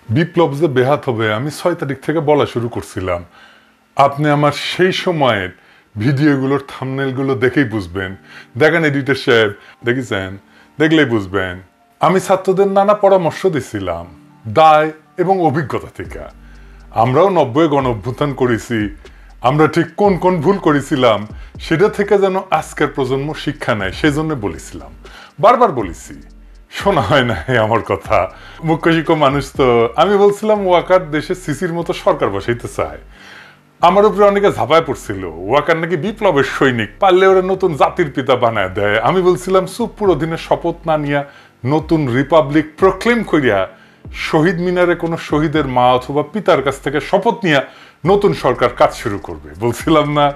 বিপ্লব যে বেহাত হবে আমি 6 তারিখ থেকে বলা শুরু করছিলাম। আপনি আমার সেই সময়ের ভিডিওগুলোর থাম্বনেলগুলো দেখেই বুঝবেন। দেখেন এডিটর সাহেব, দেখেছেন? দেখলেই বুঝবেন। আমি ছাত্রদের নানা পরামর্শ দিছিলাম দায় এবং অভিজ্ঞতা থেকে। আমরাও 90 গণ অভ্যুত্থান করেছি। আমরা ঠিক কোন কোন ভুল করেছিলাম সেটা থেকে যেন আজকের প্রজন্ম শিক্ষা নেয়, সেই জন্য বলেছিলাম, বারবার বলেছি। শোনা হয় না আমার কথা। মুখ্য শিক্ষক মানুষ তো। আমি বলছিলাম ওয়াকার দেশে সিসির মতো সরকার বসাইতে চায়। আমার উপরে অনেকে ঝাঁপায় পড়ছিল, ওয়াকার নাকি বিপ্লবের সৈনিক, পারলে ওরা নতুন জাতির পিতা বানায় দেয়। আমি বলছিলাম চুপ অধীনে শপথ না নিয়া নতুন রিপাবলিক প্রক্লেম করিয়া শহীদ মিনারে কোনো শহীদের মা অথবা পিতার কাছ থেকে শপথ নিয়া নতুন সরকার কাজ শুরু করবে। বলছিলাম না?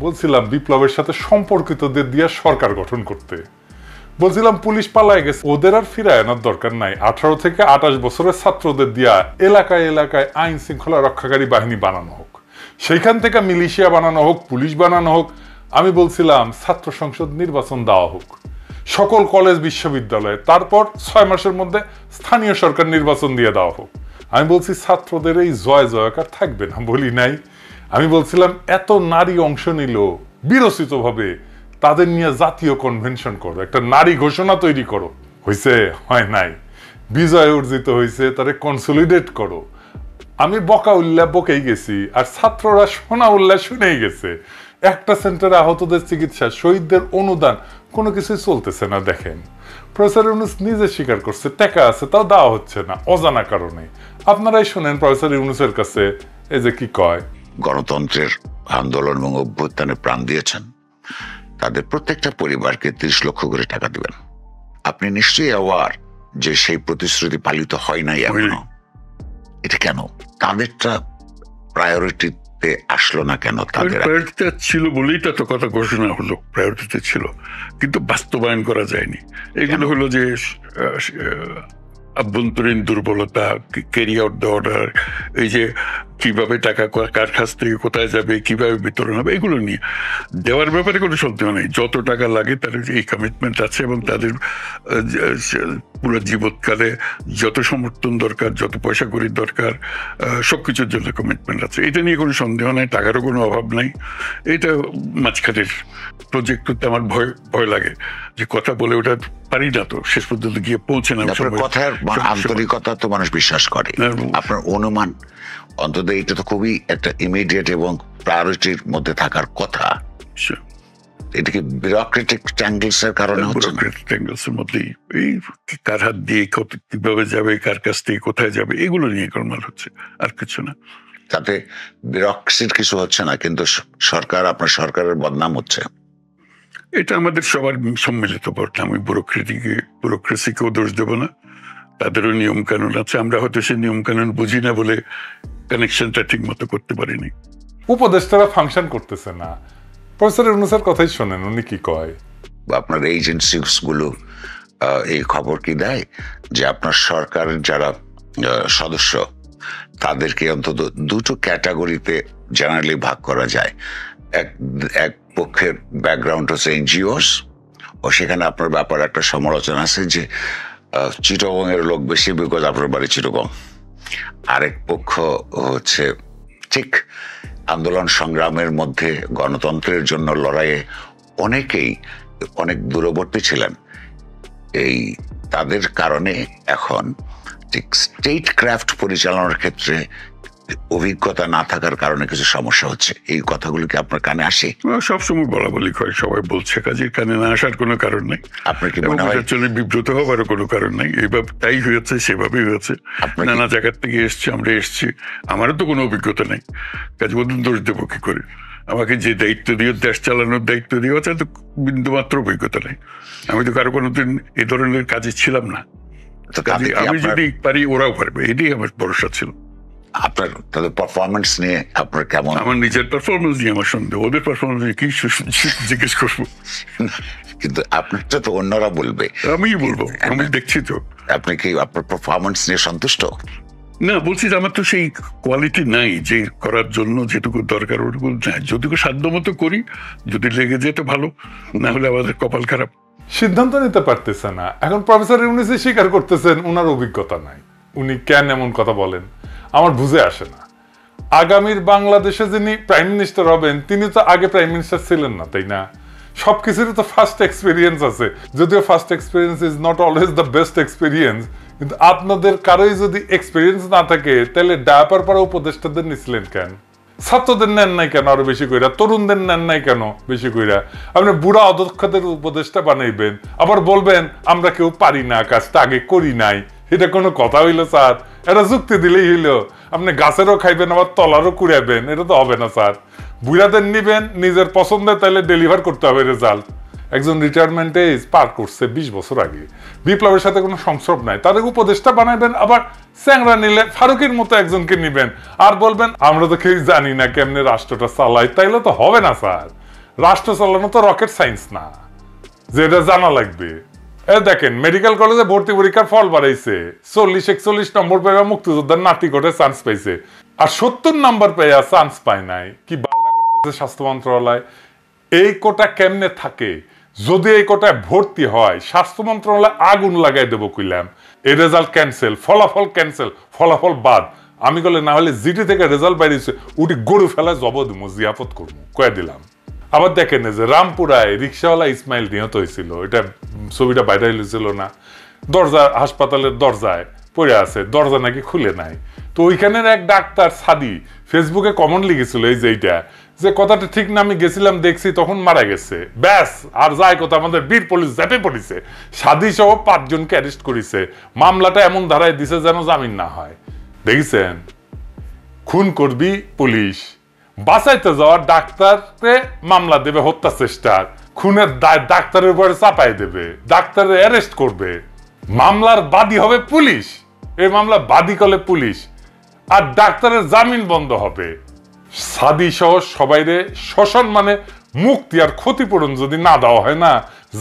বলছিলাম বিপ্লবের সাথে সম্পর্কিতদের দিয়া সরকার গঠন করতে। বলছিলাম পুলিশ পালায় গেছে, ওদের আর ফিরায় আনার দরকার নাই। 18 থেকে 28 বছরের ছাত্রদের দিয়া এলাকায় এলাকায় আইন শৃঙ্খলা রক্ষাকারী বাহিনী বানানো হোক, সেইখান থেকে মিলিশিয়া বানানো হোক, পুলিশ বানানো হোক। আমি বলছিলাম ছাত্র সংসদ নির্বাচন দেওয়া হোক সকল কলেজ বিশ্ববিদ্যালয়ে, তারপর 6 মাসের মধ্যে স্থানীয় সরকার নির্বাচন দিয়ে দেওয়া হোক। আমি বলছি ছাত্রদের এই জয় জয়কার থাকবে না, বলি নাই? আমি বলছিলাম এত নারী অংশ নিল বিরচিত ভাবে, তাদের নিয়ে জাতীয় কনভেনশন করো, একটা নারী ঘোষণা তৈরি করো। হয়েছে? হয় নাই। বিজয় অর্জিত হয়েছে, তারে কনসলিডেট করো। আমি বকা উল্লাহ বকেই গেছি, আর ছাত্ররা শোনা উল্লাহ শুনেই গেছে। একটা সেন্টারে আহতদের চিকিৎসা, শহীদদের অনুদান, কোনো কিছুই চলতেছে না। দেখেন, প্রফেসর ইউনূস নিজে স্বীকার করছে টাকা আছে, তাও দেওয়া হচ্ছে না অজানা কারণে। আপনারাই শোনেন প্রফেসর ইউনূসের কাছে এই যে কি কয়। গণতন্ত্রের আন্দোলন এবং অভ্যুত্থানে প্রাণ দিয়েছেন তাদের প্রত্যেকটা পরিবারকে 30 লক্ষ করে টাকা দিবেন। আপনি নিশ্চয়ই অ্যাওয়ার যে সেই প্রতিশ্রুতি পালিত হয় নাই এখনো। এটা কেন? তাদেরটা প্রায়োরিটিতে আসলো না কেন? তাদের প্রায়োরিটিতে ছিল বলেই তো কথা ঘোষণা হলো, প্রায়োরিটিতে ছিল, কিন্তু বাস্তবায়ন করা যায়নি। এগুলো হলো যে আভ্যন্তরীণ দুর্বলতা, ক্যারি আউট দ্য অর্ডার, এই যে কিভাবে টাকা কার কাছ থেকে কোথায় যাবে, কিভাবে বিতরণ হবে, এগুলো নিয়ে দেওয়ার ব্যাপারে কোনো সন্দেহ নেই। যত টাকা লাগে তাদের এই কমিটমেন্ট আছে, এবং তাদের পুরো জীবৎকালে যত সমর্থন দরকার, যত পয়সা কড়ির দরকার, সবকিছুর জন্য কমিটমেন্ট আছে। এটা নিয়ে কোনো সন্দেহ নাই, টাকারও কোনো অভাব নাই। এটা মাঝখানের প্রজেক্ট করতে আমার ভয় লাগে, যে কথা বলে ওটা পারি না, তো শেষ পর্যন্ত গিয়ে পৌঁছে না। কথার আন্তরিকতা তো মানুষ বিশ্বাস করে। আপনার অনুমান অন্তত এটা তো খুবই একটা ইমিডিয়েট এবং প্রায়োরিটির মধ্যে থাকার কথা। এটা কি বিউরোক্রেটিক ট্যাঙ্গলস এর কারণে হচ্ছে? বিউরোক্রেটিক ট্যাঙ্গলস এর মধ্যেই এই কার হাত দিয়ে কিভাবে যাবে, কার কাছ থেকে কোথায় যাবে, এগুলো নিয়ে গোলমাল হচ্ছে, আর কিছু না। তাতে বিউরোক্রেসির কিছু হচ্ছে না, কিন্তু সরকার, আপনার সরকারের বদনাম হচ্ছে। এটা আমাদের সবার সম্মিলিত বদনাম। আমি ব্যুরোক্রেসিকেও দোষ দেবো না, তাদেরও নিয়ম কানুন আছে। আমরা হয়তো সেই নিয়ম কানুন বুঝি না বলে কানেকশনটা ঠিক মতো করতে পারিনি। উপদেষ্টারা ফাংশন করতেছে না। প্রফেসর ইউনূসের কথাই শোনেন, উনি কি কয়। আপনার এজেন্সিস গুলো এই খবর কি দেয় যে আপনার সরকারের যারা সদস্য তাদেরকে অন্তত দুটো ক্যাটাগরিতে জেনারেলি ভাগ করা যায়। এক পক্ষের ব্যাকগ্রাউন্ড হচ্ছে এনজিওস, ও সেখানে আপনার ব্যাপারে একটা সমালোচনা আছে যে চিটাগং এর লোক বেশি, বিকজ আপনার বাড়ি চিটাগং। আরেক পক্ষ হচ্ছে ঠিক আন্দোলন সংগ্রামের মধ্যে গণতন্ত্রের জন্য লড়াইয়ে অনেকেই অনেক দূরবর্তী ছিলেন। এই তাদের কারণে এখন ঠিক স্টেট ক্রাফট পরিচালনার ক্ষেত্রে অভিজ্ঞতা না থাকার কারণে কিছু সমস্যা হচ্ছে। এই কথাগুলো কি আপনার কানে আসে? সবসময় বলা বলি হয়, সবাই বলছে, কাজের কানে না আসার কোনো কারণ নেই। আপনার কি মনে হয় বিব্রত হওয়ারও কোনো কারণ নেই? এইভাবে তাই হয়েছে, সেভাবেই হয়েছে। নানা জায়গার থেকে এসছি, আমরা এসছি, আমারও তো কোনো অভিজ্ঞতা নেই, কাজে বলুন দোষ দেবো কি করে? আমাকে যে দায়িত্ব দিয়ে, দেশ চালানোর দায়িত্ব দিয়ে আছে, তো বিন্দুমাত্র অভিজ্ঞতা নেই। আমি তো কারো কোনোদিন এই ধরনের কাজে ছিলাম না। আমি যদি পারি ওরাও পারবে, এটাই আমার ভরসা ছিল। আপনার তাদের পারফরমেন্স নিয়ে আপনার কেমন? আমার নিজের পারফরমেন্স নিয়ে আমার সন্দেহ, ওদের পারফরমেন্স নিয়ে কি জিজ্ঞেস করবো? কিন্তু আপনারটা তো অন্যরা বলবে। আমিই বলবো, আমি দেখছি তো। আপনি কি আপনার পারফরমেন্স নিয়ে সন্তুষ্ট? না, বলছি যে আমার তো সেই কোয়ালিটি নাই যে করার জন্য যেটুকু দরকার ওটুকু নাই। যতটুকু সাধ্য মতো করি, যদি লেগে যেত ভালো, না হলে আমাদের কপাল খারাপ। সিদ্ধান্ত নিতে পারতেছে না। এখন প্রফেসর ইউনূস স্বীকার করতেছেন ওনার অভিজ্ঞতা নাই। উনি কেন এমন কথা বলেন আমার বুঝে আসে না। আগামীর বাংলাদেশে যিনি প্রাইম মিনিস্টার হবেন তিনি তো আগে প্রাইম মিনিস্টার ছিলেন না, তাই না? সবকিছুরই তো ফার্স্ট এক্সপিরিয়েন্স আছে, যদিও first experience is not always the best experience. কিন্তু আপনাদের কারোই যদি এক্সপিরিয়েন্স না থাকে তাহলে ডায়াপার পরা উপদেষ্টাদের নিছিলেন কেন? ছাত্রদের নেন নাই কেন আরো বেশি কইরা? তরুণদের নেন নাই কেন বেশি কইরা? আপনি বুড়া অদক্ষদের উপদেষ্টা বানাইবেন, আবার বলবেন আমরা কেউ পারি না, কাজটা আগে করি নাই। এটা কোনো কথা হইলো স্যার? এটা যুক্তি দিলেই হইলো? আপনি গাছেরও খাইবেন আবার তলারও কুড়াবেন, এটা তো হবে না স্যার। বুড়াদের নিবেন নিজের পছন্দে, তাইলে ডেলিভার করতে হবে রেজাল্ট। একজন রিটায়ারমেন্টে পার করছে 20 বছর আগে, বিপ্লবের সাথে কোনো সংস্রব নাই, তাদের উপদেষ্টা বানাইবেন। আবার চ্যাংরা নিলে ফারুকের মতো একজনকে নিবেন আর বলবেন আমরা তো কেউ জানি না কেমনে রাষ্ট্রটা চালাই। তাইলে তো হবে না স্যার। রাষ্ট্র চালানো তো রকেট সায়েন্স না যে এটা জানা লাগবে। দেখেন মেডিকেল কলেজে ভর্তি পরীক্ষার ফল বাড়াইছে, 40-41 নম্বর পেয়ে মুক্তিযোদ্ধার নাতি কোটে চান্স পাইছে, আর 70 নম্বর পেয়ে চান্স পায় নাই। কি বালটা করতেছে স্বাস্থ্য মন্ত্রণালয়? এই কোটা কেমনে থাকে? যদি এই কোটায় ভর্তি হয় স্বাস্থ্য মন্ত্রণালয় আগুন লাগাই দেবো কইলাম। এই রেজাল্ট ক্যান্সেল, ফলাফল ক্যান্সেল, ফলাফল বাদ। আমি বলে না হলে জিটি থেকে রেজাল্ট বাইরেছে উঠি গরু ফেলায় জব দিব, জিয়াফত করবো, কয়ে দিলাম। আবার দেখেন যে রামপুরায় রিক্সাওয়ালা ইসমাইল নিহত হয়েছিল, এটা ছবিটা ভাইরাল হয়েছিল না? দরজা, হাসপাতালের দরজায় পড়ে আছে, দরজা নাকি খুলে নাই। তো ওইখানের এক ডাক্তার সাদি ফেসবুকে কমন লিখেছিল এই যে এইটা, যে কথাটা ঠিক না, আমি গেছিলাম দেখছি তখন মারা গেছে, ব্যাস আর যাই কথা। আমাদের বীর পুলিশ ঝাঁপে পড়েছে, সাদি সহ 5 জনকে অ্যারেস্ট করেছে, মামলাটা এমন ধারায় দিছে যেন জামিন না হয়। দেখেছেন? খুন করবি পুলিশ, বাঁচাইতে যাওয়া ডাক্তারকে মামলা দেবে হত্যা চেষ্টার, খুনের দায় ডাক্তারের উপরে চাপাই দেবে, ডাক্তারের অ্যারেস্ট করবে, মামলার বাদী হবে পুলিশ, এই মামলা বাদী করলে পুলিশ, আর ডাক্তারের জামিন বন্ধ হবে। সাদি সহ সবাইরে সসম্মানে মুক্তি আর ক্ষতিপূরণ যদি না দেওয়া হয় না,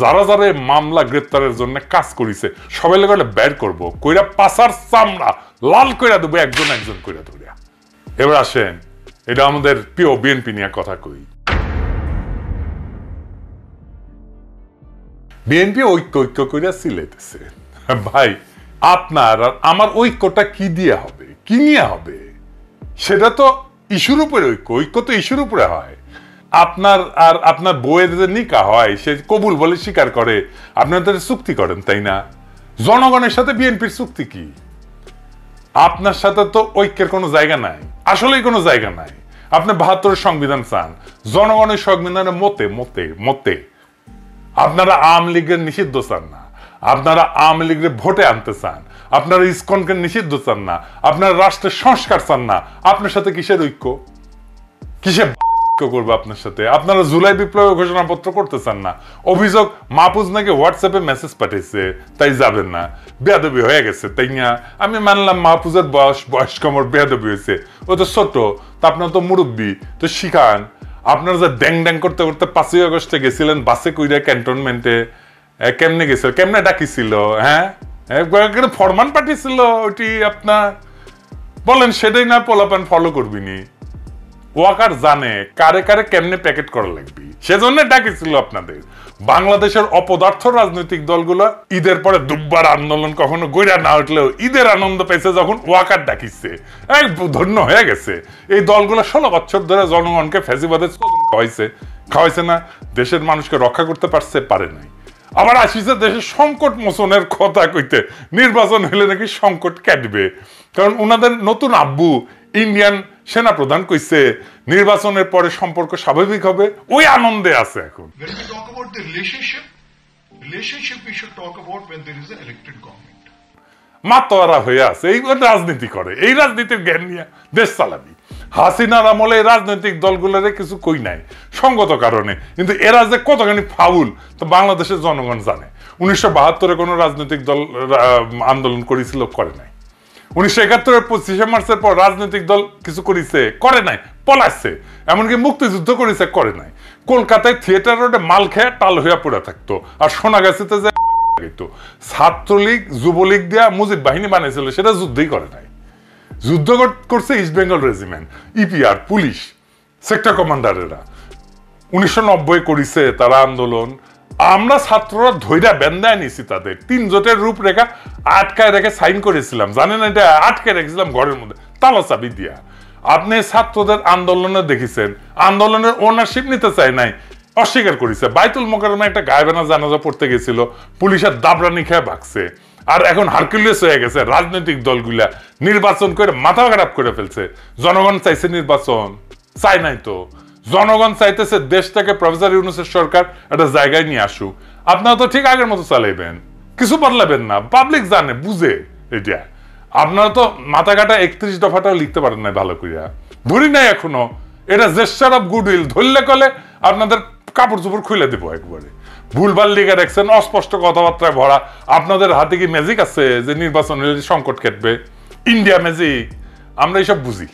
যারা যারা এই মামলা গ্রেপ্তারের জন্য কাজ করেছে সবাই লাগলে বের করবো, কইরা পাছার চামড়া লাল কইরা দেবো একজন একজন কইরা ধরিয়া। এবার আসেন এটা আমাদের প্রিয় বিএনপি নিয়ে কথা কই। বিএনপি ঐক্য ঐক্য কইরা সিলেতেছে। ভাই আপনার আর আমার ঐক্যটা কি দিয়ে হবে, কি নিয়ে হবে? সেটা তো ইস্যুর উপরে ঐক্য, ঐক্য তো ইস্যুর উপরে হয়। আপনার আর আপনার বউয়ের যে নিকা হয় সে কবুল বলে স্বীকার করে, আপনাদের চুক্তি করেন, তাই না? জনগণের সাথে বিএনপির চুক্তি কি? আপনার সাথে তো ঐক্যের কোনো জায়গা নাই, আসলেই কোনো জায়গা নাই। আপনি 72 সংবিধান চান, জনগণের সংবিধানের মতে মতে মতে আপনারা আওয়ামী লীগের নিষিদ্ধ চান না, আপনারা আওয়ামী লীগের ভোটে আনতে চান, আপনারা ইসকনকে নিষিদ্ধ চান না, আপনারা রাষ্ট্রের সংস্কার চান না। আপনার সাথে কিসের ঐক্য? কিসের করবো আপনার সাথে? আপনারা জুলাই বিপ্লবের ঘোষণাপত্র করতে চান না। অভিযোগ মাহফুজ নাকি হোয়াটসঅ্যাপে মেসেজ পাঠিয়েছে, তাই যাবেন না। বেয়াদবি হয়ে গেছে, তাই না? আমি মানলাম মাহফুজের বয়স কমর বেয়াদবি হয়েছে, ও তো ছোট, তা আপনার তো মুরব্বী, তো শিখান। আপনারা যে ড্যাং ড্যাং করতে করতে 5ই আগস্টে গেছিলেন বাসে কইরা ক্যান্টনমেন্টে, কেমনে গেছিল, কেমনে ডাকিছিল? হ্যাঁ, ফরমান পাঠিয়েছিল ওটি আপনার, বলেন সেটাই না পোলাপান ফলো করবিনি। ওয়াকার জানে কারে কারে কেমনে প্যাকেট করা লাগবে, সেজন্য ডাকিছিল আপনাদের। বাংলাদেশের অপদার্থ রাজনৈতিক দলগুলো ঈদের পরে দুব্বার আন্দোলন কখনো গইরা না উঠলেও ঈদের আনন্দ পেয়েছে যখন ওয়াকার ডাকিছে, এক ধন্য হয়ে গেছে। এই দলগুলো 16 বছর ধরে জনগণকে ফ্যাসিবাদের খাওয়াইছে না? দেশের মানুষকে রক্ষা করতে পারছে? পারে নাই। আবার আসিছে দেশের সংকট মোচনের কথা কইতে, নির্বাচন হলে নাকি সংকট কাটবে, কারণ ওনাদের নতুন আব্বু ইন্ডিয়ান সেনা প্রধান কইছে নির্বাচনের পরে সম্পর্ক স্বাভাবিক হবে, ওই আনন্দে আছে এখন। মাতোয়ারা হয়ে আছে, এই রাজনীতি করে, এই রাজনীতির জ্ঞান নিয়ে দেশ চালাবি। হাসিনার আমলে এই রাজনৈতিক দলগুলোরে কিছু কই নাই সঙ্গত কারণে, কিন্তু এরা যে কতখানি ফাউল তো বাংলাদেশের জনগণ জানে। 1972-এ কোনো রাজনৈতিক দল আন্দোলন করেছিল? করে নাই। 1971-এর 25শে মার্চের পর রাজনৈতিক দল কিছু করেছে? করে নাই, পলাচ্ছে। এমনকি মুক্তিযুদ্ধ করেছে? করে নাই। কলকাতায় থিয়েটার রোডে মাল খেয়ে টাল হইয়া পড়ে থাকতো, আর সোনাগাছিতে যে ছাত্রলীগ যুবলীগ দিয়া মুজিব বাহিনী বানাইছিল, সেটা যুদ্ধই করে নাই। যুদ্ধ করছে East Bengal regiment, EPR, police, sector কমান্ডারেরা। 1990 করেছে তারা আন্দোলন, আমরা ছাত্ররা ধৈর্য বেন্দায় নিছি তাদের 3 জোটের রূপরেখা আটকায় রেখে সাইন করেছিলাম, জানেন এটা আটকে রেখেছিলাম ঘরের মধ্যে তালা চাবি দিয়া। আপনি ছাত্রদের আন্দোলনে দেখেছেন, আন্দোলনের ওনারশিপ নিতে চায় নাই, অস্বীকার করেছে। বাইতুল মোকাররমে একটা গায়েবানা জানাজা পড়তে গেছিল, পুলিশের দাবরানি খেয়ে ভাগছে। আর এখন হারকুলিয়াস হয়ে গেছে, রাজনৈতিক দলগুলা নির্বাচন করে মাথা খারাপ করে ফেলছে। জনগণ চাইছে নির্বাচন, চাই নাই তো। জনগণ চাইতেছে দেশটাকে প্রফেসর ইউনূসের সরকার একটা জায়গায় নিয়ে আসুক। আপনারা তো ঠিক আগের মতো চালাইবেন, কিছু বদলাবেন না, পাবলিক জানে বুঝে এটা। আপনারা তো মাথা কাটা 31 দফাটাও লিখতে পারেন না ভালো করিয়া, ধরি নাই এখনো। এটা জেস্টার অফ গুডউইল, ধরলে কলে আপনাদের কাপড় চোপড় খুলে দেবো একবারে। ভুলভাল লিখে রাখছেন, অস্পষ্ট কথাবার্তায় ভরা। আপনাদের হাতে কি ম্যাজিক আছে যে নির্বাচন হলে সংকট কাটবে? India magic? আমরা এইসব বুঝি,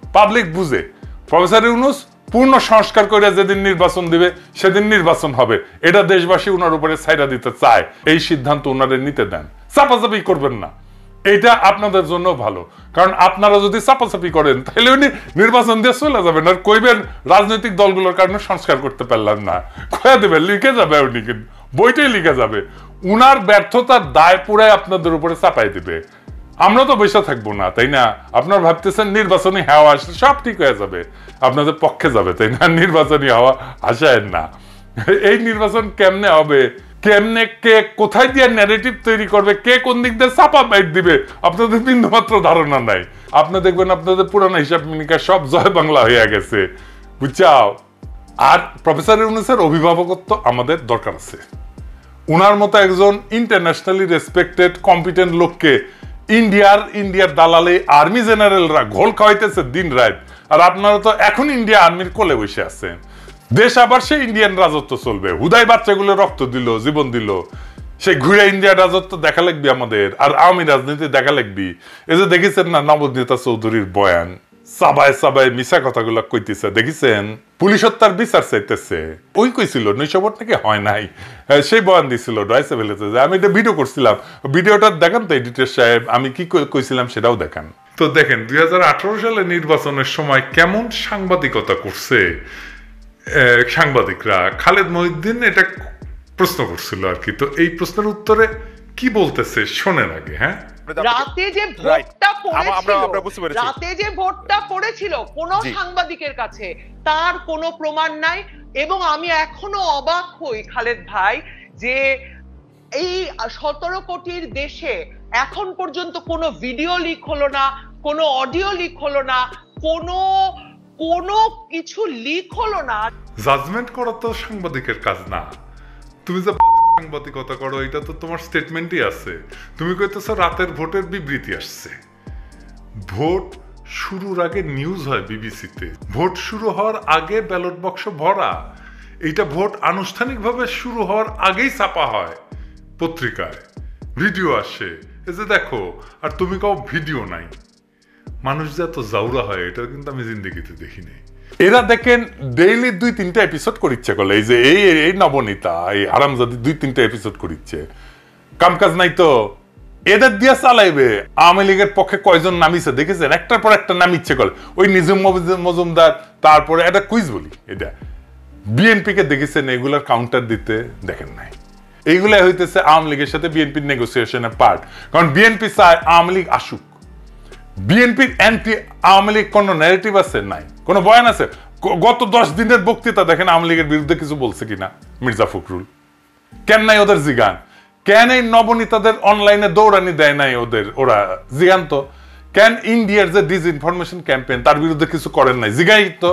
পাবলিক বুঝে। প্রফেসর ইউনূস পূর্ণ সংস্কার করে যেদিন নির্বাচন দিবে সেদিন নির্বাচন হবে, এটা দেশবাসী উনার উপরে ছাইড়া দিতে চায়। এই সিদ্ধান্ত উনারে নিতে দেন, চাপাচাপি করবেন না। এটা আপনাদের জন্য ভালো, কারণ আপনারা যদি চাপাচাপি করেন তাহলে উনি নির্বাচন দিয়ে চলে যাবেন আর কইবেন রাজনৈতিক দলগুলোর কারণে সংস্কার করতে পারলাম না। কয়ে দেবেন, লিখে যাবে উনি, কিন্তু বইটাই লিখে যাবে। উনার ব্যর্থতার দায় পুরাই আপনাদের উপরে চাপাই দিবে। আমরা তো বসে থাকবো না, তাই না? আপনারা ভাবতেছেন নির্বাচনী হাওয়া আসলে সব ঠিক হয়ে যাবে, আপনাদের পক্ষে যাবে, তাই না? নির্বাচনী হাওয়া আসায়েন না। এই নির্বাচন কেমনে হবে, কেমনে কে কোথায় দিয়ে ন্যারেটিভ তৈরি করবে, কে কোন দিক দিয়ে চাপা বাইট দিবে, আপনাদের বিন্দুমাত্র ধারণা নাই। আপনি দেখবেন আপনাদের পুরানো হিসাব মিনিকা সব জয় বাংলা হয়ে গেছে, বুঝছাও? আর প্রফেসর ইউনূসের অভিভাবকত্ব আমাদের দরকার আছে। উনার মতো একজন ইন্টারন্যাশনালি রেসপেক্টেড কম্পিটেন্ট লোককে ইন্ডিয়ার দালালে আর্মি জেনারেলরা ঘোল খাওয়াইতেছে দিন রাত। আর আপনারা তো এখন ইন্ডিয়া আর্মির কোলে বসে আছেন। দেশ আবার সেই ইন্ডিয়ান রাজত্ব চলবে, হুদাই বাচ্চাগুলো রক্ত দিল, জীবন দিল, সেই ঘুরে ইন্ডিয়ার রাজত্ব দেখা লাগবে আমাদের, আর আওয়ামী রাজনীতি দেখা লাগবি। এই যে দেখেছেন না নবনীতা চৌধুরীর বয়ান, সাবায় সাবায় মিশা কথাগুলো কইতেছে, দেখেছেন? পুলিশ হত্যার বিচার চাইতেছে। ওই কইছিল নৈশভোট নাকি হয় নাই, সেই বয়ান দিছিল ডয়েচে ভেলেতে, যে আমি এটা ভিডিও করছিলাম। ভিডিওটা দেখান তো এডিটর সাহেব, আমি কি কইছিলাম সেটাও দেখান। তো দেখেন 2018 সালে নির্বাচনের সময় কেমন সাংবাদিকতা করছে সাংবাদিকরা। খালেদ মহিউদ্দিন এটা প্রশ্ন করছিল আর কি। তো এই প্রশ্নের উত্তরে কি বলতেছে শোনেন আগে। হ্যাঁ, রাতে যে ভোটটা পড়েছিল কোন সাংবাদিকের কাছে তার কোনো প্রমাণ নাই। এবং আমি এখনো অবাক হই খালেদ ভাই, যে এই 17 কোটির দেশে এখন পর্যন্ত কোনো ভিডিও লিক হলো না, কোনো অডিও লিক হলো না, কোনো কিছু লিক হলো না। জাজমেন্ট করা তো সাংবাদিকের কাজ না। তুমি যে সাংবাদিকতা করো এটা তো তোমার স্টেটমেন্টই আছে। তুমি কইতেছো রাতের ভোটের বিবৃতি আসছে। ভোট শুরুর আগে নিউজ হয় বিবিসিতে, ভোট শুরু হওয়ার আগে ব্যালট বাক্স ভরা। এইটা ভোট আনুষ্ঠানিকভাবে শুরু হওয়ার আগেই ছাপা হয় পত্রিকায়, ভিডিও আসে, এই যে দেখো। আর তুমি কাও ভিডিও নাই। মানুষ যে এত জাউরা হয় এটা কিন্তু আমি জিন্দেগিতে দেখি নাই। এরা দেখেন ডেইলি 2-3টা এপিসোড করিচ্ছে করলে, এই যে এই নবনীতা এই হারামজাদি 2-3টা এপিসোড করিচ্ছে, কামকাজ নাই তো এদের দিয়ে চালাইবে। আওয়ামী লীগের পক্ষে কয়জন নামিছে দেখেছেন? একটার পর একটা নামিচ্ছে করে। ওই নিজুম মজুমদার, তারপরে একটা কুইজ বলি এটা, বিএনপি কে দেখেছেন এগুলার কাউন্টার দিতে? দেখেন নাই। এইগুলা হইতেছে আওয়ামী লীগের সাথে বিএনপির নেগোসিয়েশনের পার্ট। কারণ বিএনপি চায় আওয়ামী লীগ আসুক। বিএনপির অ্যান্টি আওয়ামী লীগ কোন ন্যারেটিভ আছে? নাই। কোন বয়ান আছে? গত 10 দিনের বক্তৃতা দেখেন আওয়ামী লীগের বিরুদ্ধে কিছু বলছে কিনা মির্জা ফখরুল? কেন নাই ওদের জিগান? কেন এই নবনীতাদের অনলাইনে দৌড়ানি দেয় নাই ওদের? ওরা জিগান তো। কেন ইন্ডিয়ার যে ডিসইনফরমেশন ক্যাম্পেইন তার বিরুদ্ধে কিছু করেন নাই? জিগাই তো।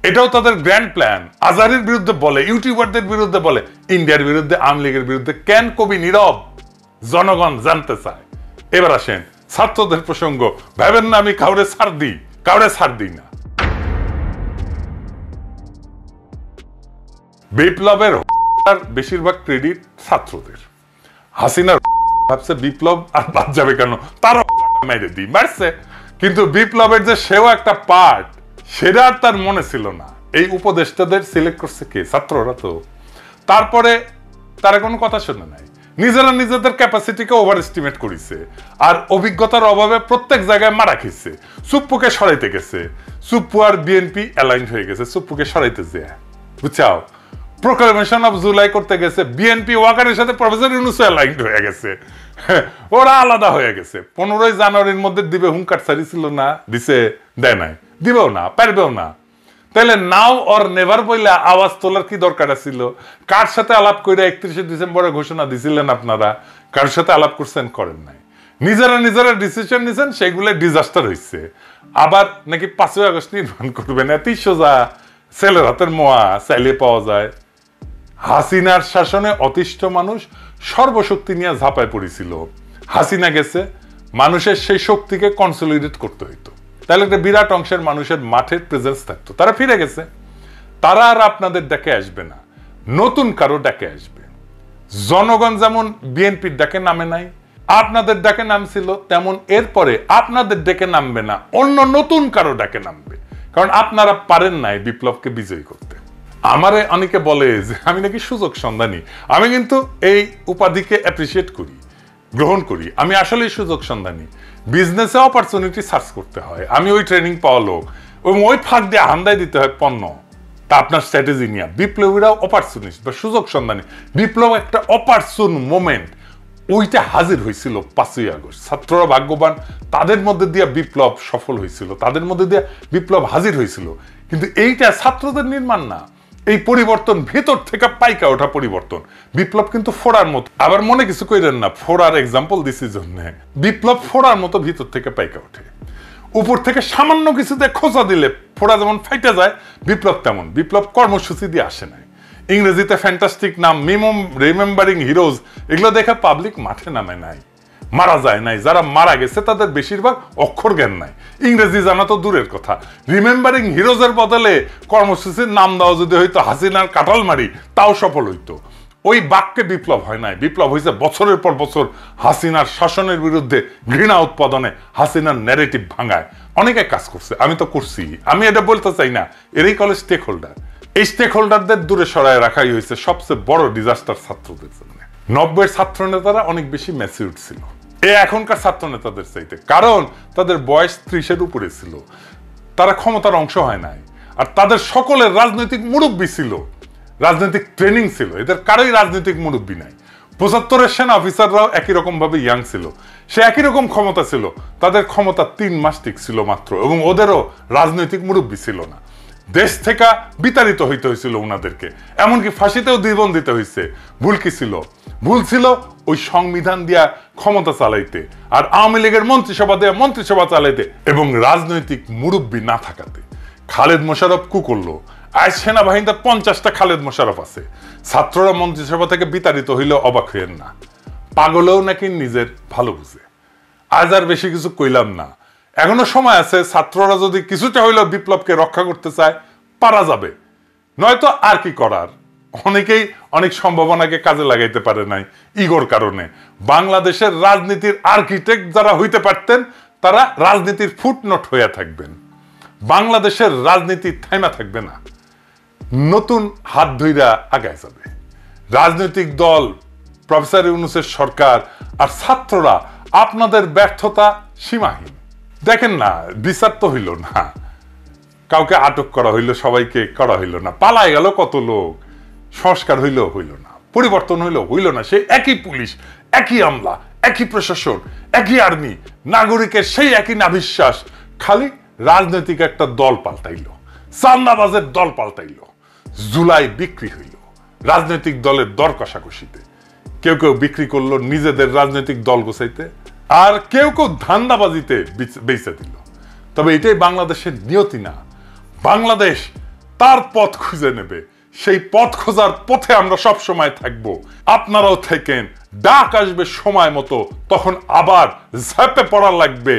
এটাও তাদের গ্র্যান্ড প্ল্যান। আজারের বিরুদ্ধে বলে, ইউটিউবারদের বিরুদ্ধে বলে, ইন্ডিয়ার বিরুদ্ধে, আওয়ামী লীগের বিরুদ্ধে কেন কবি নীরব? জনগণ জানতে চায়। এবার আসেন ছাত্রদের প্রসঙ্গ। ভাবেন না আমি কাউরে ছাড় দিই না। বিপ্লবের বেশিরভাগ ক্রেডিট ছাত্রদের। হাসিনার ভাবছে বিপ্লব আর বাদ যাবে কেন, তারও মেরে দিই, মারছে। কিন্তু বিপ্লবের যে সেও একটা পার্ট, সেটা আর তার মনে ছিল না। এই উপদেষ্টাদের সিলেক্ট করছে কে? ছাত্ররা তো। তারপরে তারা কোনো কথা শুনে নাই, নিজেরা নিজেদের ক্যাপাসিটিকে ওভার এস্টিমেট করেছে। আর অভিজ্ঞতার অভাবে প্রত্যেক জায়গায় মারা খেয়েছে। সুপ্পুকে সরাইতে গেছে, সুপ্পু আর বিএনপি অ্যালাইন্ড হয়ে গেছে সুপ্পুকে সরাইতে যায়, বুঝছাও? প্রোক্লামেশন অফ জুলাই করতে গেছে, বিএনপি ওয়াকারের সাথে প্রফেসর ইউনূস অ্যালাইনড হয়ে গেছে, ওরা আলাদা হয়ে গেছে। 15 জানুয়ারির মধ্যে দিবে হুঙ্কার ছাড়িছিল না, দিছে, দেয় নাই, দিবেও না, পারবেও না। তাহলে নাও অর নেভার বইলে আওয়াজ তোলার কি দরকার ছিল? কার সাথে আলাপ করে 31 ডিসেম্বরে ঘোষণা দিছিলেন আপনারা? কার সাথে আলাপ করছেন? করেন নাই। নিজেরা ডিসিশন নিছেন, সেগুলো ডিজাস্টার হয়েছে। আবার নাকি 5ই আগস্ট নির্মাণ করবেন, এতই সোজা, ছেলের হাতের মোয়া চাইলে পাওয়া যায়। হাসিনার শাসনে অতিষ্ঠ মানুষ সর্বশক্তি নিয়ে ঝাঁপায় পড়েছিল। হাসিনা গেছে, মানুষের সেই শক্তিকে কনসলিডেট করতে হইতো, তাহলে একটা বিরাট অংশের মানুষের মাঠের প্রেজেন্স থাকতো। তারা ফিরে গেছে, তারা আর আপনাদের ডাকে আসবে না, নতুন কারো ডাকে আসবে। জনগণ যেমন বিএনপির ডাকে নামে নাই, আপনাদের ডাকে নামছিল, তেমন এরপরে আপনাদের ডাকে নামবে না, অন্য নতুন কারো ডাকে নামবে। কারণ আপনারা পারেন নাই বিপ্লবকে বিজয়ী করতে। আমারে অনেকে বলে যে আমি নাকি সুযোগ সন্ধানী। আমি কিন্তু এই উপাধিকে অ্যাপ্রিসিয়েট করি, গ্রহণ করি। আমি আসলে সুযোগ সন্ধানী। বিজনেসে অপরচুনিটি সার্চ করতে হয়, আমি ওই ট্রেনিং পাওয়া লোক, এবং ওই ফাঁক দিয়ে হান্দায় দিতে হয় পণ্য। তা আপনার স্ট্র্যাটেজি নিয়ে বিপ্লবীরাও অপরচুনিস্ট বা সুযোগ সন্ধানী। বিপ্লব একটা অপরচুন মোমেন্ট, ওইটা হাজির হয়েছিল 5ই আগস্ট। ছাত্ররা ভাগ্যবান, তাদের মধ্যে দিয়ে বিপ্লব সফল হয়েছিল, তাদের মধ্যে দিয়ে বিপ্লব হাজির হয়েছিল। কিন্তু এইটা ছাত্রদের নির্মাণ না, এই পরিবর্তন ভেতর থেকে পাইকা ওঠা পরিবর্তন। বিপ্লব কিন্তু ফোড়ার মতো, আবার মনে কিছু কইরেন না, ফোড়ার এক্সাম্পল দিছি জন্য। বিপ্লব ফোড়ার মতো ভিতর থেকে পাইকা ওঠে। উপর থেকে সামান্য কিছুতে খোঁচা দিলে ফোড়া যেমন ফাইটা যায়, বিপ্লব তেমন। বিপ্লব কর্মসূচি দিয়ে আসে নাই। ইংরেজিতে ফ্যান্টাস্টিক নাম, রিমেম্বারিং হিরোজ, এগুলো দেখে পাবলিক মাঠে নামে নাই, মারা যায় নাই। যারা মারা গেছে তাদের বেশিরভাগ অক্ষর জ্ঞান নাই, ইংরেজি জানা তো দূরের কথা। রিমেম্বারিং হিরোজের বদলে কর্মসূচির নাম দেওয়া যদি হইতো হাসিনার কাঁঠাল মারি, তাও সফল হইতো। ওই বাক্যে বিপ্লব হয় নাই। বিপ্লব হয়েছে বছরের পর বছর হাসিনার শাসনের বিরুদ্ধে ঘৃণা উৎপাদনে, হাসিনার ন্যারেটিভ ভাঙায়। অনেকে কাজ করছে, আমি তো করছি, আমি এটা বলতে চাই না। এরই কলে স্টেক হোল্ডার। এই স্টেক হোল্ডারদের দূরে সরায় রাখাই হয়েছে সবচেয়ে বড় ডিজাস্টার ছাত্রদের জন্য। 90-এর ছাত্র নেতারা অনেক বেশি ম্যাচিউরড ছিল এখনকার ছাত্র নেতাদের চাইতে, কারণ তাদের বয়স 30-এর উপরে ছিল। তারা ক্ষমতার অংশ হয় নাই, আর তাদের সকলের রাজনৈতিক মুরব্বী ছিল, রাজনৈতিক ট্রেনিং ছিল। এদের কারোই রাজনৈতিক মুরব্বী নাই। 75-এর সেনা অফিসাররাও একই রকম ভাবে ইয়াং ছিল, সে একই রকম ক্ষমতা ছিল। তাদের ক্ষমতা 3 মাস টিকছিল মাত্র, এবং ওদেরও রাজনৈতিক মুরব্বী ছিল না। দেশ থেকে বিতাড়িত হইতে হয়েছিল ওনাদেরকে, এমনকি ফাঁসিতেও জীবন দিতে হয়েছে। ভুল কি ছিল? ভুল ছিল ওই সংবিধান দিয়া ক্ষমতা চালাইতে, আর আওয়ামী লীগের মন্ত্রিসভা দেয়া মন্ত্রিসভা চালাইতে, এবং রাজনৈতিক মুরব্বী না থাকাতে। খালেদ মোশাররফ কু করলো? আজ সেনাবাহিনীতে 50টা খালেদ মোশাররফ আছে। ছাত্ররা মন্ত্রিসভা থেকে বিতাড়িত হইলেও অবাক হইয়েন না, পাগলেও নাকি নিজের ভালো বুঝে। আজ আর বেশি কিছু কইলাম না, এখনো সময় আছে। ছাত্ররা যদি কিছুটা হইলেও বিপ্লবকে রক্ষা করতে চায়, পারা যাবে। নয়তো আর কি করার। অনেকেই অনেক সম্ভাবনাকে কাজে লাগাইতে পারে নাই ইগোর কারণে। বাংলাদেশের রাজনীতির আর্কিটেক্ট যারা হইতে পারতেন, তারা রাজনীতির ফুটনোট হইয়া থাকবেন। বাংলাদেশের রাজনীতি থাইমা থাকবে না, নতুন হাত ধইরা আগায় যাবে। রাজনৈতিক দল, প্রফেসর ইউনূসের সরকার আর ছাত্ররা, আপনাদের ব্যর্থতা সীমাহীন। দেখেন না, বিচার তো হইল না, কাউকে আটক করা হইল, সবাইকে করা হইল না, পালায় গেল কত লোক। সংস্কার হইলেও হইল না, পরিবর্তন হইলেও হইল না। সেই একই পুলিশ, একই আমলা, একই প্রশাসন, একই আর্মি, নাগরিকের সেই একই নাভিশ্বাস। খালি রাজনৈতিক একটা দল পাল্টাইল, চান্দাবাজের দল পাল্টাইল। জুলাই বিক্রি হইল রাজনৈতিক দলের দর কষাকষিতে। কেউ কেউ বিক্রি করলো নিজেদের রাজনৈতিক দল গোছাইতে, আর কেউ কেউ ধান্দাবাজিতে বেচে দিল। তবে এটাই বাংলাদেশের নিয়তি না। বাংলাদেশ তার পথ খুঁজে নেবে, সেই পথ খোঁজার পথে আমরা সব সময় থাকব। আপনারাও থাকেন, ডাক আসবে সময় মতো, তখন আবার ঝাঁপে পড়া লাগবে।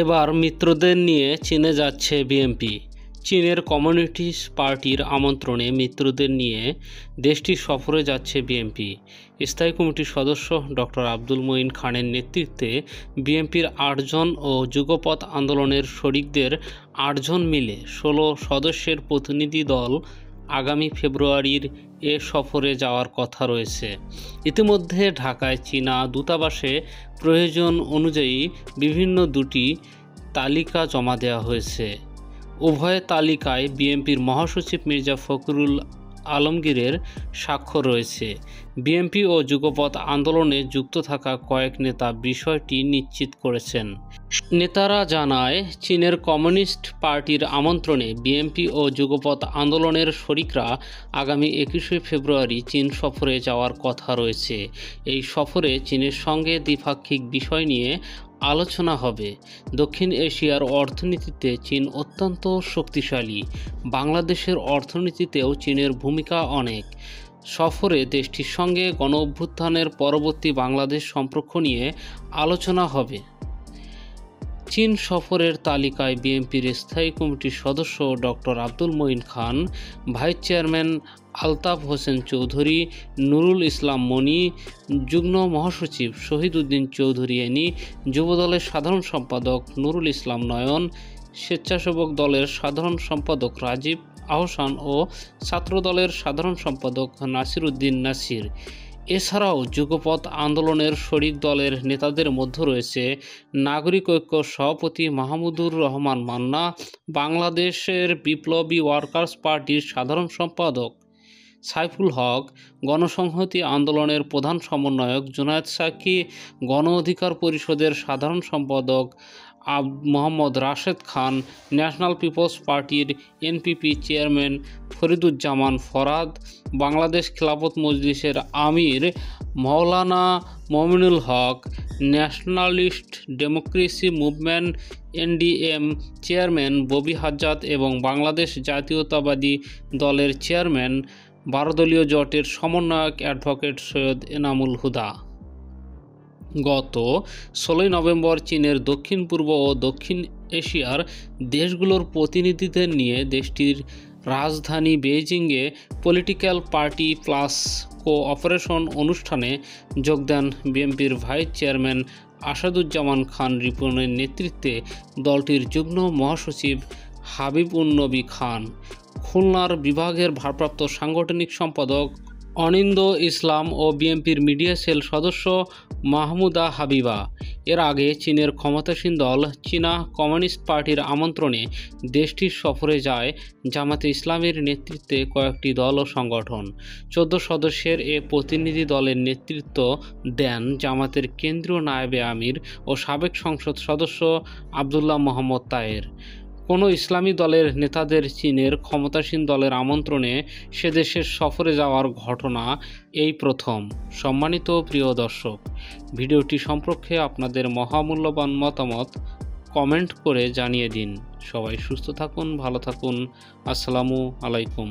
এবার মিত্রদের নিয়ে চীনে যাচ্ছে বিএনপি। চীনের কমিউনিস্ট পার্টির আমন্ত্রণে মিত্রদের নিয়ে দেশটি সফরে যাচ্ছে বিএনপি। স্থায়ী কমিটির সদস্য ডক্টর আব্দুল মঈন খানের নেতৃত্বে বিএনপির 8 জন ও যুগপৎ আন্দোলনের শরিকদের 8 জন মিলে 16 সদস্যের প্রতিনিধি দল আগামী ফেব্রুয়ারির এ সফরে যাওয়ার কথা রয়েছে। ইতিমধ্যে ঢাকায় চীনা দূতাবাসে প্রয়োজন অনুযায়ী বিভিন্ন 2টি তালিকা জমা দেওয়া হয়েছে। উভয় তালিকায় বিএনপির মহাসচিব মির্জা ফখরুল আলমগীরের স্বাক্ষর রয়েছে। বিএনপি ও যুগপৎ আন্দোলনে যুক্ত থাকা কয়েক নেতা বিষয়টি নিশ্চিত করেছেন। নেতারা জানায়, চীনের কমিউনিস্ট পার্টির আমন্ত্রণে বিএনপি ও যুগপৎ আন্দোলনের শরিকরা আগামী 21শে ফেব্রুয়ারি চীন সফরে যাওয়ার কথা রয়েছে। এই সফরে চীনের সঙ্গে দ্বিপাক্ষিক বিষয় নিয়ে আলোচনা হবে। দক্ষিণ এশিয়ার অর্থনীতিতে চীন অত্যন্ত শক্তিশালী। বাংলাদেশের অর্থনীতিতেও চীনের ভূমিকা অনেক। সফরে দেশটির সঙ্গে গণঅভ্যুত্থানের পরবর্তী বাংলাদেশ সম্পর্ক নিয়ে আলোচনা হবে। চীন সফরের তালিকায় বিএনপির স্থায়ী কমিটির সদস্য ডক্টর আব্দুল মঈন খান, ভাইস চেয়ারম্যান আলতাফ হোসেন চৌধুরী, নুরুল ইসলাম মনি, যুগ্ম মহাসচিব শহীদ উদ্দিন চৌধুরী এনি, যুবদলের সাধারণ সম্পাদক নুরুল ইসলাম নয়ন, স্বেচ্ছাসেবক দলের সাধারণ সম্পাদক রাজীব আহসান ও ছাত্রদলের সাধারণ সম্পাদক নাসির উদ্দিন নাসির। এছাড়াও যুগপৎ আন্দোলনের শরিক দলের নেতাদের মধ্যে রয়েছে নাগরিক ঐক্য সভাপতি মাহমুদুর রহমান মান্না, বাংলাদেশের বিপ্লবী ওয়ার্কার্স পার্টির সাধারণ সম্পাদক সাইফুল হক, গণসংহতি আন্দোলনের প্রধান সমন্বয়ক জুনায়েদ সাকি, গণ অধিকার পরিষদের সাধারণ সম্পাদক মোহাম্মদ রাশেদ খান, ন্যাশনাল পিপলস পার্টির এনপিপি চেয়ারম্যান ফরিদুজ্জামান ফরাদ, বাংলাদেশ খিলাফত মজলিসের আমির মাওলানা Mominul Haque, nationalist democracy movement NDM chairman Bobby Hajjaj এবং বাংলাদেশ জাতীয়তাবাদী দলের চেয়ারম্যান 12 দলীয় জোটের সমন্বয়ক অ্যাডভোকেট সৈয়দ এনামুল হুদা। গত 16 নভেম্বর চীনের দক্ষিণ পূর্ব ও দক্ষিণ এশিয়ার দেশগুলোর প্রতিনিধিদের নিয়ে দেশটির রাজধানী বেইজিংয়ে পলিটিক্যাল পার্টি প্লাস কোঅপারেশন অনুষ্ঠানে যোগ দেন বিএনপির ভাইস চেয়ারম্যান আসাদুজ্জামান খান রিপনের নেতৃত্বে দলটির যুগ্ম মহাসচিব হাবিব উন নবী খান, খুলনার বিভাগের ভারপ্রাপ্ত সাংগঠনিক সম্পাদক অনিন্দ ইসলাম ও বিএনপির মিডিয়া সেল সদস্য মাহমুদা হাবিবা। এর আগে চীনের ক্ষমতাসীন দল চীনা কমিউনিস্ট পার্টির আমন্ত্রণে দেশটির সফরে যায় জামাতে ইসলামীর নেতৃত্বে কয়েকটি দল ও সংগঠন। 14 সদস্যের এ প্রতিনিধি দলের নেতৃত্ব দেন জামাতের কেন্দ্রীয় নায়েবে আমির ও সাবেক সংসদ সদস্য আবদুল্লাহ মোহাম্মদ তায়ের। কোনো ইসলামী দলের নেতাদের চীনের ক্ষমতাসীন দলের আমন্ত্রণে সে দেশের সফরে যাওয়ার ঘটনা এই প্রথম। সম্মানিত প্রিয় দর্শক, ভিডিওটি সম্পর্কে আপনাদের মহামূল্যবান মতামত কমেন্ট করে জানিয়ে দিন। সবাই সুস্থ থাকুন, ভালো থাকুন। আসসালামু আলাইকুম।